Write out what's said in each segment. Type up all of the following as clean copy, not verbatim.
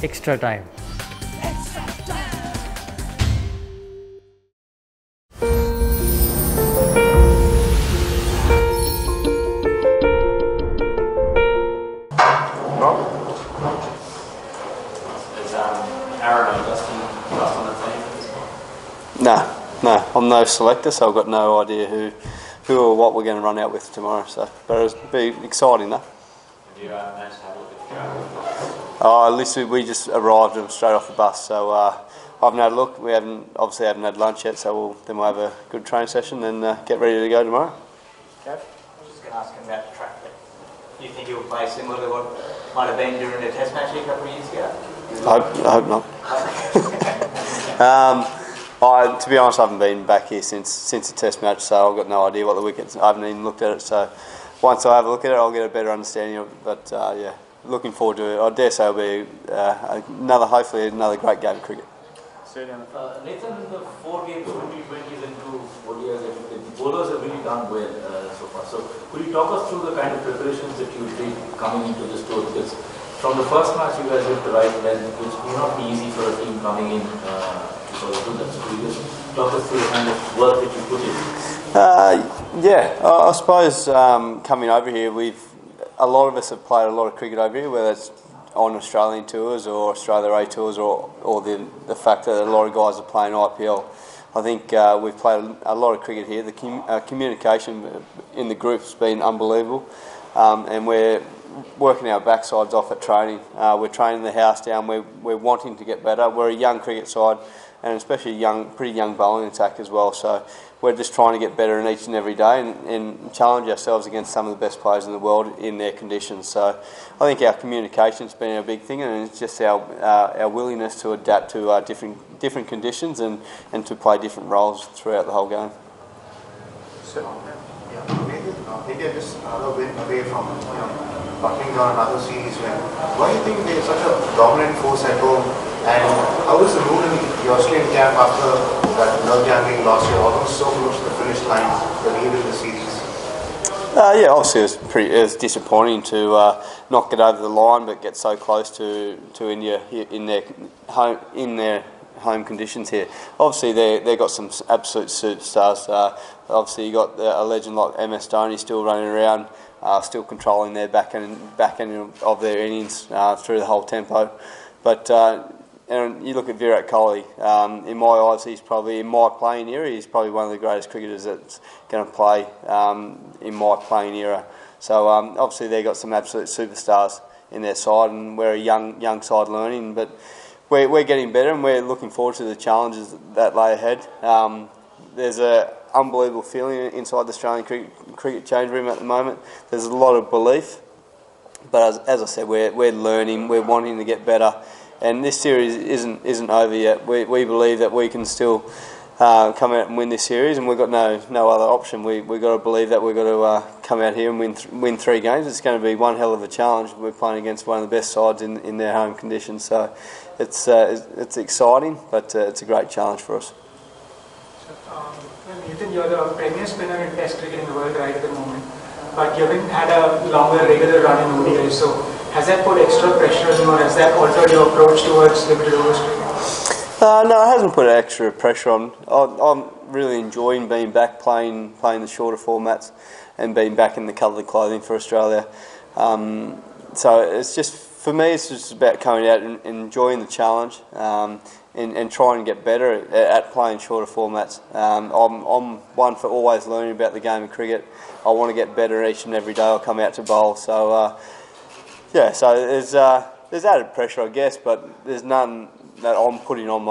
extra time. No, I'm no selector, so I've got no idea who or what we're going to run out with tomorrow. So, but it'll be exciting though. Have you managed to have a look at the track? Literally, we just arrived straight off the bus, so I haven't had a look. We obviously haven't had lunch yet, so we'll have a good training session and get ready to go tomorrow. Kev, I was just going to ask him about the track. Do you think he'll play similar to what might have been during the Test match a couple of years ago? I hope not. To be honest, I haven't been back here since the Test match, so I've got no idea what the wickets. I haven't even looked at it, so once I have a look at it, I'll get a better understanding of it. But yeah, looking forward to it. I dare say it'll be hopefully another great game of cricket. Nathan, in the 4 games, 2020s and 2 ODIs, the bowlers have really done well so far. So could you talk us through the kind of preparations that you did coming into this tour? Because from the first match, you guys hit the right length, which may not be easy for a team coming in to sort of do that. So could you just talk us through the kind of work that you put in? I suppose coming over here, a lot of us have played a lot of cricket over here, whether it's on Australian tours or Australia A tours or the fact that a lot of guys are playing IPL. I think we've played a lot of cricket here. The communication in the group has been unbelievable, and we're working our backsides off at training. We're training the house down. We're wanting to get better. We're a young cricket side, and especially pretty young bowling attack as well. So we're just trying to get better in each and every day and challenge ourselves against some of the best players in the world in their conditions. So I think our communication's been a big thing, and it's just our willingness to adapt to different conditions and to play different roles throughout the whole game. So, India just another win away from buckling down another series win. Why do you think they're such a dominant force at home? And how is the mood in the Australian camp after that nerve jangling loss? You're almost so close to the finish line, the lead in the series. Obviously it was disappointing to not get over the line, but get so close to India in their home conditions here. Obviously they've got some absolute superstars. Obviously you got a legend like MS Dhoni still running around, still controlling their back end of their innings through the whole tempo. But and you look at Virat Kohli, in my eyes, in my playing era, he's probably one of the greatest cricketers that's going to play in my playing era. So obviously they've got some absolute superstars in their side, and we're a young side learning, but we're getting better, and we're looking forward to the challenges that lay ahead. There's an unbelievable feeling inside the Australian cricket change room at the moment. There's a lot of belief, but as I said, we're learning, we're wanting to get better. And this series isn't over yet. We believe that we can still come out and win this series, and we've got no other option. We've got to believe that we've got to come out here and win 3 games. It's going to be one hell of a challenge. We're playing against one of the best sides in their home conditions, so it's exciting, but it's a great challenge for us. Nathan, you're the premier spinner in Test cricket in the world right at the moment, but you haven't had a longer regular run in ODI, so has that put extra pressure on you, or has that altered your approach towards limited overs cricket? No, it hasn't put extra pressure on. I'm really enjoying being back playing the shorter formats and being back in the coloured clothing for Australia. So it's just, for me, it's just about coming out and enjoying the challenge and trying to get better at playing shorter formats. I'm one for always learning about the game of cricket. I want to get better each and every day I come out to bowl. So so there's added pressure, I guess, but there's none that I'm putting on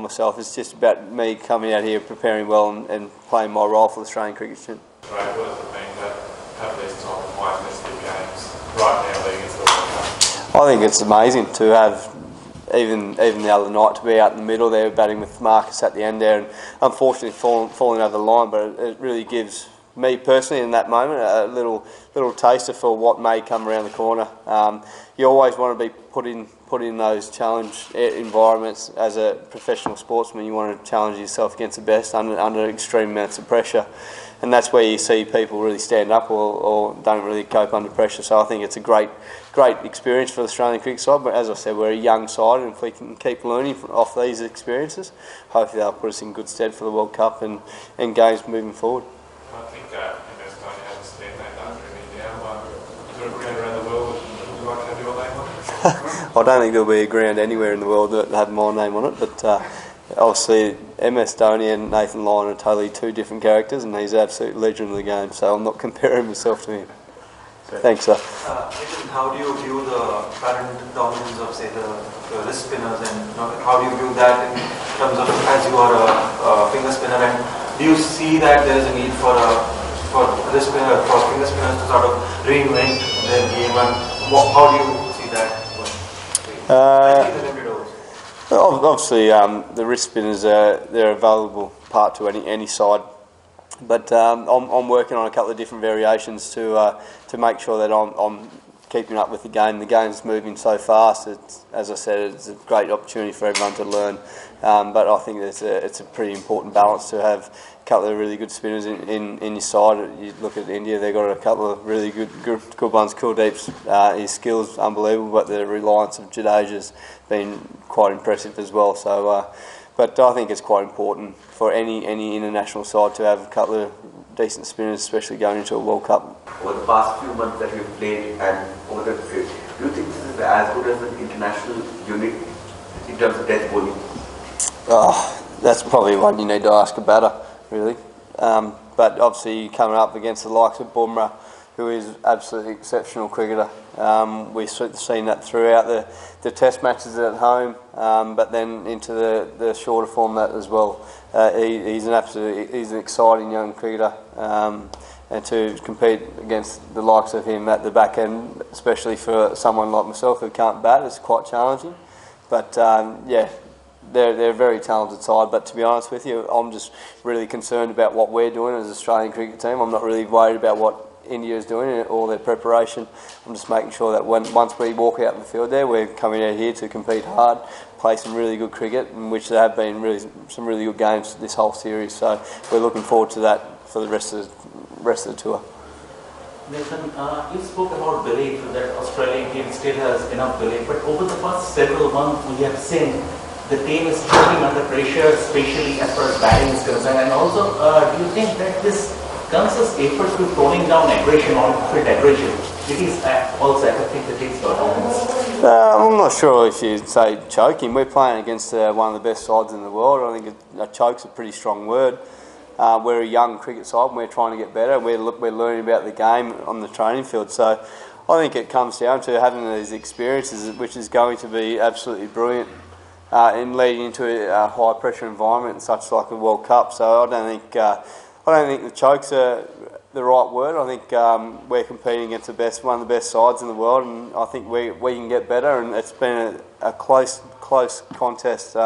myself. It's just about me coming out here, preparing well, and playing my role for the Australian cricket team. Right, what does it mean to have these type of high-intensity games right now leading into the World Cup? I think it's amazing to have, even the other night, to be out in the middle there batting with Marcus at the end there, and unfortunately falling over the line, but it really gives me personally in that moment a little taster for what may come around the corner. You always want to be put put in those challenge environments as a professional sportsman. You want to challenge yourself against the best under extreme amounts of pressure, and that's where you see people really stand up or don't really cope under pressure. So I think it's a great experience for the Australian cricket side. But as I said, we're a young side, and if we can keep learning off these experiences, hopefully they'll put us in good stead for the World Cup and games moving forward. I think MS Dhoni has a stand name after him now. Is there a ground around the world that would you like to have your name on? I don't think there'll be a ground anywhere in the world that have my name on it, but obviously MS Dhoni and Nathan Lyon are totally two different characters, and he's an absolute legend of the game, so I'm not comparing myself to him. Thanks, sir. Nitin, how do you view the current dominance of, say, the wrist spinners, and how do you view that in terms of, as you are a finger spinner, and do you see that there is a need for wrist spinner, for finger spinners to sort of reinvent their game, and how do you see that going? Especially the limited overs. Obviously, the wrist spinners they're a valuable part to any side. But I'm working on a couple of different variations to make sure that I'm keeping up with the game. The game's moving so fast. As I said, it's a great opportunity for everyone to learn. But I think it's a pretty important balance to have a couple of really good spinners in your side. You look at India; they've got a couple of really good ones. Kuldeep's his skills unbelievable, but the reliance of Jadeja's been quite impressive as well. So. But I think it's quite important for any international side to have a couple of decent spinners, especially going into a World Cup. Over the past few months that we've played and over the trip, do you think this is as good as an international unit in terms of death bowling? That's probably one you need to ask a batter, really. But obviously you're coming up against the likes of Bumrah, who is absolutely exceptional cricketer. We've seen that throughout the test matches at home, but then into the shorter format as well. He's an exciting young cricketer, and to compete against the likes of him at the back end, especially for someone like myself who can't bat, is quite challenging. But they're a very talented side, but to be honest with you, I'm just really concerned about what we're doing as an Australian cricket team. I'm not really worried about what India is doing all their preparation. I'm just making sure that once we walk out in the field there, we're coming out here to compete hard, play some really good cricket, in which there have been some really good games this whole series. So we're looking forward to that for the rest of the tour. Nathan, you spoke about belief that Australian team still has enough belief, but over the past several months we have seen the team is struggling under pressure, especially as far as batting is concerned. And also, do you think that this comes as effort to toning down aggression, on-field aggression? It is also affecting the team's performance. I'm not sure if you'd say choking. We're playing against one of the best sides in the world. I think a choke's a pretty strong word. We're a young cricket side and we're trying to get better. We're learning about the game on the training field. So I think it comes down to having these experiences, which is going to be absolutely brilliant in leading into a high-pressure environment such like the World Cup. So I don't think the chokes are the right word. I think we're competing against one of the best sides in the world, and I think we can get better. And it's been a close contest.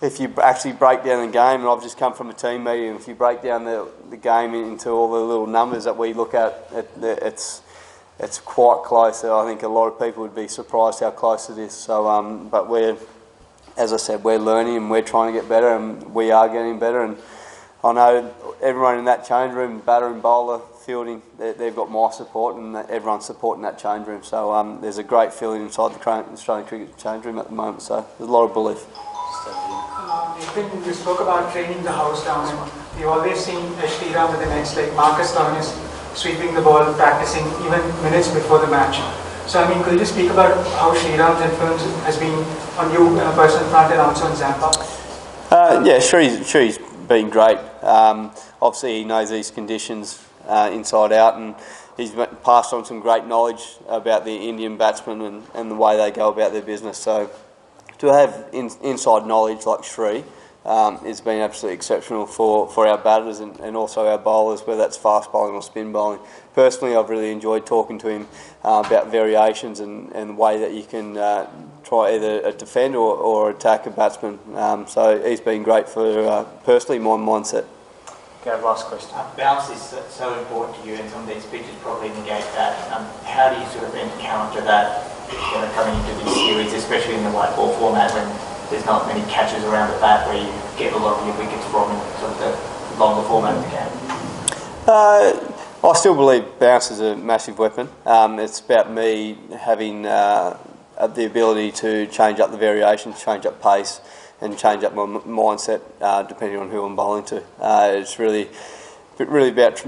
If you actually break down the game, and I've just come from a team meeting, if you break down the game into all the little numbers that we look at, it's quite close. I think a lot of people would be surprised how close it is. So, but as I said, we're learning and we're trying to get better, and we are getting better. And I know everyone in that change room, batter and bowler, fielding, they've got my support, and everyone's supporting that change room. So there's a great feeling inside the Australian cricket change room at the moment. So there's a lot of belief. Nathan, you spoke about training the house down, and we've always seen Sriram with the nets, like Marcus Stoinis sweeping the ball, practicing even minutes before the match. So, I mean, could you just speak about how Sriram's influence has been on you in a personal front and also in Zampa? Shree's been great. Obviously, he knows these conditions inside out, and he's passed on some great knowledge about the Indian batsmen and the way they go about their business. So, to have inside knowledge like Shree has been absolutely exceptional for our batters and also our bowlers, whether that's fast bowling or spin bowling. Personally, I've really enjoyed talking to him about variations and the way that you can try either defend or attack a batsman. So he's been great for personally my mindset. Okay, last question. Bounce is so important to you, and some of these pitches probably negate that. How do you sort of encounter that coming into this series, especially in the white ball format when there's not many catches around the bat where you get a lot of your wickets from in sort of the longer format of the game? I still believe bounce is a massive weapon. It's about me having the ability to change up the variations, change up pace, and change up my mindset depending on who I'm bowling to. It's really about,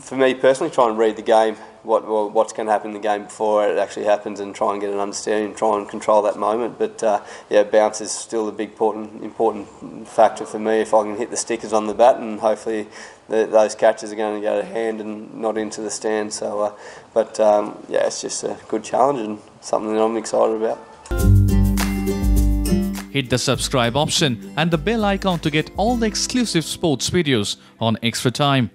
for me personally, trying to read the game, what's going to happen in the game before it actually happens, and try and get an understanding and try and control that moment. But yeah, bounce is still a big important factor for me. If I can hit the stickers on the bat, and hopefully those catches are going to go to hand and not into the stand. So, yeah, it's just a good challenge and something that I'm excited about. Hit the subscribe option and the bell icon to get all the exclusive sports videos on Extra Time.